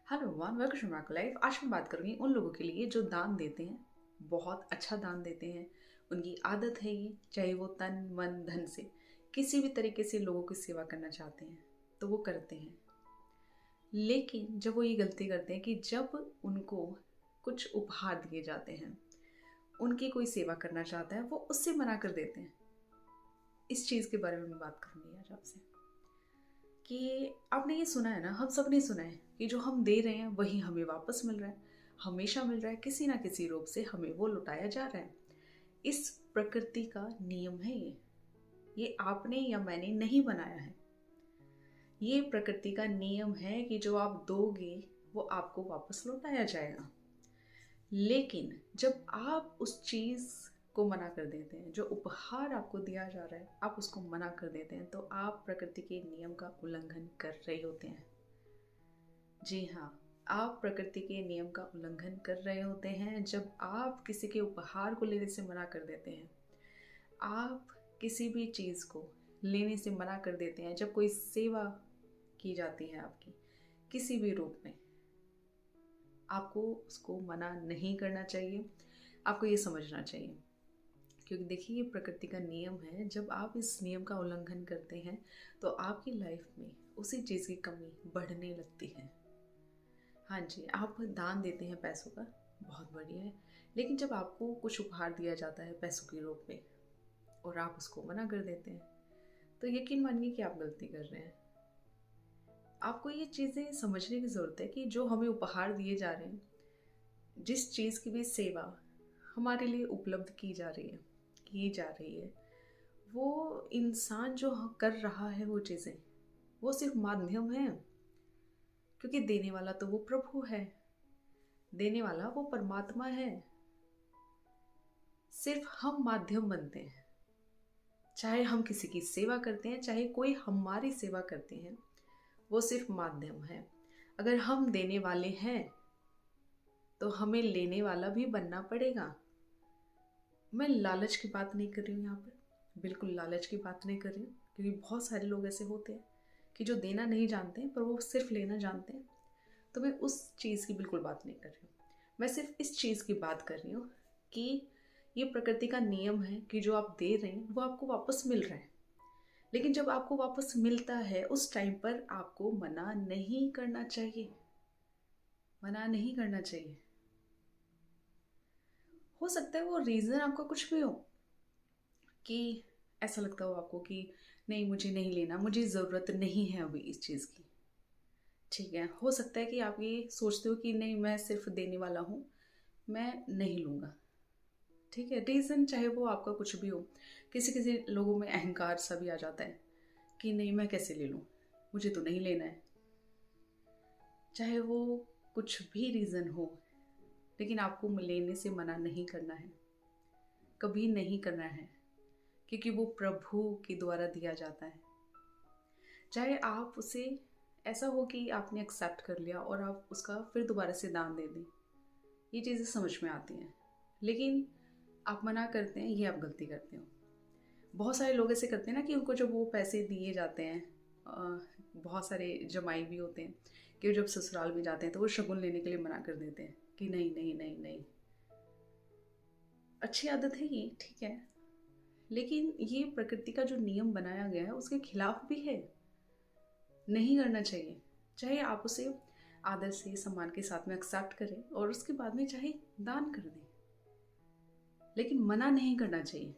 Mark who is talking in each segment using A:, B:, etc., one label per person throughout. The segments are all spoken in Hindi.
A: Hello one welcome to my life. आज मैं बात करूंगी उन लोगों के लिए जो दान देते हैं, बहुत अच्छा दान देते हैं। उनकी आदत है ये, चाहे वो तन मन धन से किसी भी तरीके से लोगों की सेवा करना चाहते हैं तो वो करते हैं। लेकिन जब वो ये गलती करते हैं कि जब उनको कुछ उपहार दिए जाते हैं, उनकी कोई सेवा करना चाहता है, वो उससे मना कर देते हैं। इस चीज़ के बारे में मैं बात करूंगी आज आपसे कि आपने ये सुना है ना, हम सब ने सुना है कि जो हम दे रहे हैं वही हमें वापस मिल रहा है, हमेशा मिल रहा है, किसी ना किसी रूप से हमें वो लुटाया जा रहा है। इस प्रकृति का नियम है ये आपने या मैंने नहीं बनाया है। ये प्रकृति का नियम है कि जो आप दोगे वो आपको वापस लौटाया जाएगा। लेकिन जब आप उस चीज़ को मना कर देते हैं, जो उपहार आपको दिया जा रहा है आप उसको मना कर देते हैं, तो आप प्रकृति के नियम का उल्लंघन कर रहे होते हैं। जी हाँ, आप प्रकृति के नियम का उल्लंघन कर रहे होते हैं जब आप किसी के उपहार को लेने से मना कर देते हैं। आप किसी भी चीज़ को लेने से मना कर देते हैं जब कोई सेवा की जाती है आपकी किसी भी रूप में। आपको उसको मना नहीं करना चाहिए, आपको ये समझना चाहिए। क्योंकि देखिए, ये प्रकृति का नियम है। जब आप इस नियम का उल्लंघन करते हैं तो आपकी लाइफ में उसी चीज़ की कमी बढ़ने लगती है। हाँ जी, आप दान देते हैं पैसों का, बहुत बढ़िया है। लेकिन जब आपको कुछ उपहार दिया जाता है पैसों के रूप में और आप उसको मना कर देते हैं, तो यकीन मानिए कि आप गलती कर रहे हैं। आपको ये चीज़ें समझने की ज़रूरत है कि जो हमें उपहार दिए जा रहे हैं, जिस चीज़ की भी सेवा हमारे लिए उपलब्ध की जा रही है, वो इंसान जो कर रहा है वो चीज़ें, वो सिर्फ माध्यम है। क्योंकि देने वाला तो वो प्रभु है, देने वाला वो परमात्मा है। सिर्फ हम माध्यम बनते हैं। चाहे हम किसी की सेवा करते हैं, चाहे कोई हमारी सेवा करते हैं, वो सिर्फ माध्यम है। अगर हम देने वाले हैं तो हमें लेने वाला भी बनना पड़ेगा। मैं लालच की बात नहीं कर रही हूँ यहाँ पर, बिल्कुल लालच की बात नहीं कर रही हूँ। क्योंकि बहुत सारे लोग ऐसे होते हैं कि जो देना नहीं जानते हैं पर वो सिर्फ लेना जानते हैं। तो मैं उस चीज़ की बिल्कुल बात नहीं कर रही हूँ। मैं सिर्फ इस चीज़ की बात कर रही हूँ कि ये प्रकृति का नियम है कि जो आप दे रहे हैं वो आपको वापस मिल रहा है। लेकिन जब आपको वापस मिलता है उस टाइम पर आपको मना नहीं करना चाहिए, मना नहीं करना चाहिए। हो सकता है वो रीज़न आपका कुछ भी हो, कि ऐसा लगता हो आपको कि नहीं, मुझे नहीं लेना, मुझे ज़रूरत नहीं है अभी इस चीज़ की। ठीक है, हो सकता है कि आप ये सोचते हो कि नहीं, मैं सिर्फ देने वाला हूँ, मैं नहीं लूँगा। ठीक है, रीज़न चाहे वो आपका कुछ भी हो। किसी किसी लोगों में अहंकार सा भी आ जाता है कि नहीं, मैं कैसे ले लूँ, मुझे तो नहीं लेना है। चाहे वो कुछ भी रीज़न हो, लेकिन आपको लेने से मना नहीं करना है, कभी नहीं करना है। क्योंकि वो प्रभु के द्वारा दिया जाता है। चाहे आप उसे, ऐसा हो कि आपने एक्सेप्ट कर लिया और आप उसका फिर दोबारा से दान दे दें, ये चीज़ें समझ में आती हैं। लेकिन आप मना करते हैं, ये आप गलती करते हो। बहुत सारे लोग ऐसे करते हैं ना कि उनको जब वो पैसे दिए जाते हैं, बहुत सारे जमाई भी होते हैं कि जब ससुराल में जाते हैं तो वो शगुन लेने के लिए मना कर देते हैं कि नहीं नहीं नहीं नहीं। अच्छी आदत है ये, ठीक है, लेकिन ये प्रकृति का जो नियम बनाया गया है उसके खिलाफ भी है। नहीं करना चाहिए। चाहे आप उसे आदर से, सम्मान के साथ में एक्सेप्ट करें और उसके बाद में चाहे दान कर दें, लेकिन मना नहीं करना चाहिए।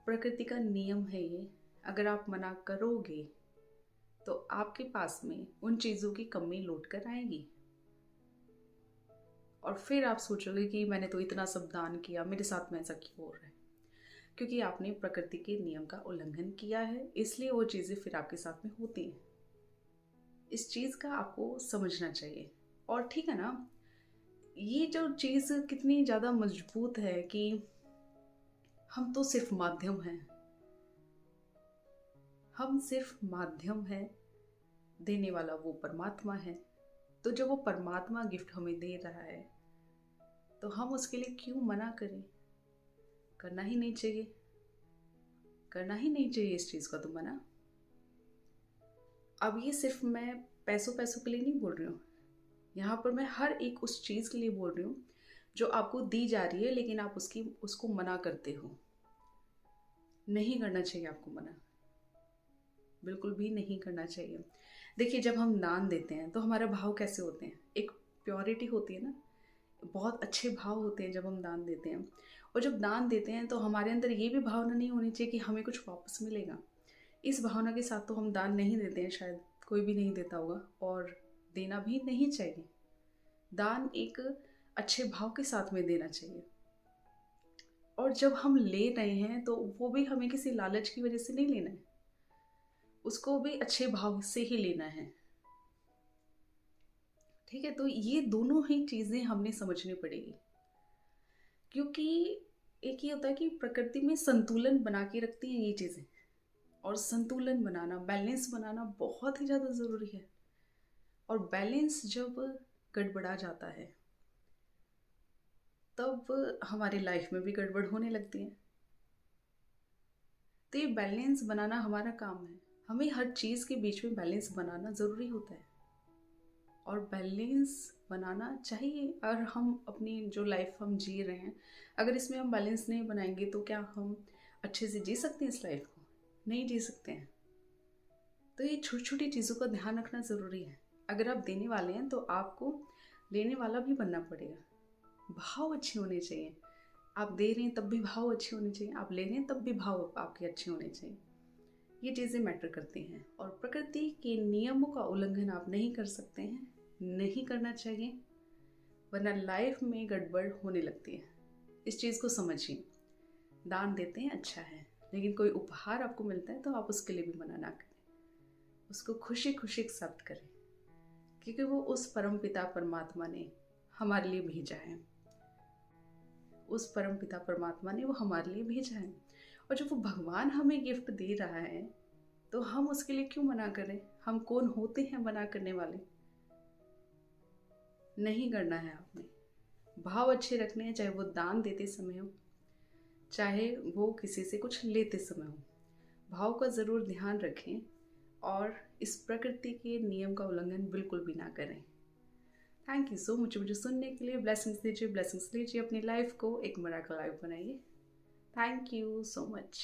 A: प्रकृति का नियम है ये। अगर आप मना करोगे तो आपके पास में उन चीज़ों की कमी लौट कर आएगी और फिर आप सोचोगे कि मैंने तो इतना सब दान किया, मेरे साथ में ऐसा क्यों हो रहा है। क्योंकि आपने प्रकृति के नियम का उल्लंघन किया है, इसलिए वो चीज़ें फिर आपके साथ में होती हैं। इस चीज़ का आपको समझना चाहिए। और ठीक है ना, ये जो चीज़ कितनी ज़्यादा मजबूत है कि हम तो सिर्फ माध्यम हैं, हम सिर्फ माध्यम हैं, देने वाला वो परमात्मा है। तो जब वो परमात्मा गिफ्ट हमें दे रहा है तो हम उसके लिए क्यों मना करें। करना ही नहीं चाहिए, करना ही नहीं चाहिए इस चीज़ का तो मना। अब ये सिर्फ मैं पैसों पैसों के लिए नहीं बोल रही हूँ, यहाँ पर मैं हर एक उस चीज़ के लिए बोल रही हूँ जो आपको दी जा रही है लेकिन आप उसको मना करते हो। नहीं करना चाहिए आपको मना, बिल्कुल भी नहीं करना चाहिए। देखिए, जब हम दान देते हैं तो हमारे भाव कैसे होते हैं, एक प्योरिटी होती है ना, बहुत अच्छे भाव होते हैं जब हम दान देते हैं। और जब दान देते हैं तो हमारे अंदर ये भी भावना नहीं होनी चाहिए कि हमें कुछ वापस मिलेगा। इस भावना के साथ तो हम दान नहीं देते हैं, शायद कोई भी नहीं देता होगा, और देना भी नहीं चाहिए। दान एक अच्छे भाव के साथ में देना चाहिए। और जब हम ले रहे हैं तो वो भी हमें किसी लालच की वजह से नहीं लेना है, उसको भी अच्छे भाव से ही लेना है। ठीक है, तो ये दोनों ही चीज़ें हमने समझनी पड़ेगी, क्योंकि एक ये होता है कि प्रकृति में संतुलन बना के रखती हैं ये चीज़ें, और संतुलन बनाना, बैलेंस बनाना बहुत ही ज़्यादा ज़रूरी है। और बैलेंस जब गड़बड़ा जाता है तब हमारी लाइफ में भी गड़बड़ होने लगती है। तो ये बैलेंस बनाना हमारा काम है, हमें हर चीज़ के बीच में बैलेंस बनाना ज़रूरी होता है। और बैलेंस बनाना चाहिए, और हम अपनी जो लाइफ हम जी रहे हैं, अगर इसमें हम बैलेंस नहीं बनाएंगे तो क्या हम अच्छे से जी सकते हैं इस लाइफ को? नहीं जी सकते हैं। तो ये छोटी छोटी चीज़ों का ध्यान रखना ज़रूरी है। अगर आप देने वाले हैं तो आपको लेने वाला भी बनना पड़ेगा। भाव अच्छे होने चाहिए, आप दे रहे हैं तब भी भाव अच्छे होने चाहिए, आप ले रहे हैं तब भी भाव आपके अच्छे होने चाहिए। ये चीज़ें मैटर करती हैं, और प्रकृति के नियमों का उल्लंघन आप नहीं कर सकते हैं, नहीं करना चाहिए, वरना लाइफ में गड़बड़ होने लगती है। इस चीज़ को समझिए। दान देते हैं अच्छा है, लेकिन कोई उपहार आपको मिलता है तो आप उसके लिए भी मना ना करें, उसको खुशी खुशी एक्सेप्ट करें, क्योंकि वो उस परम पिता परमात्मा ने हमारे लिए भेजा है। उस परम पिता परमात्मा ने वो हमारे लिए भेजा है, और जब वो भगवान हमें गिफ्ट दे रहा है तो हम उसके लिए क्यों मना करें? हम कौन होते हैं मना करने वाले? नहीं करना है आपने। भाव अच्छे रखने हैं, चाहे वो दान देते समय हो, चाहे वो किसी से कुछ लेते समय हो। भाव का ज़रूर ध्यान रखें, और इस प्रकृति के नियम का उल्लंघन बिल्कुल भी ना करें। थैंक यू सो मच मुझे सुनने के लिए। ब्लेसिंग्स लीजिए अपनी लाइफ को एक मिरेकल लाइफ बनाइए। Thank you so much.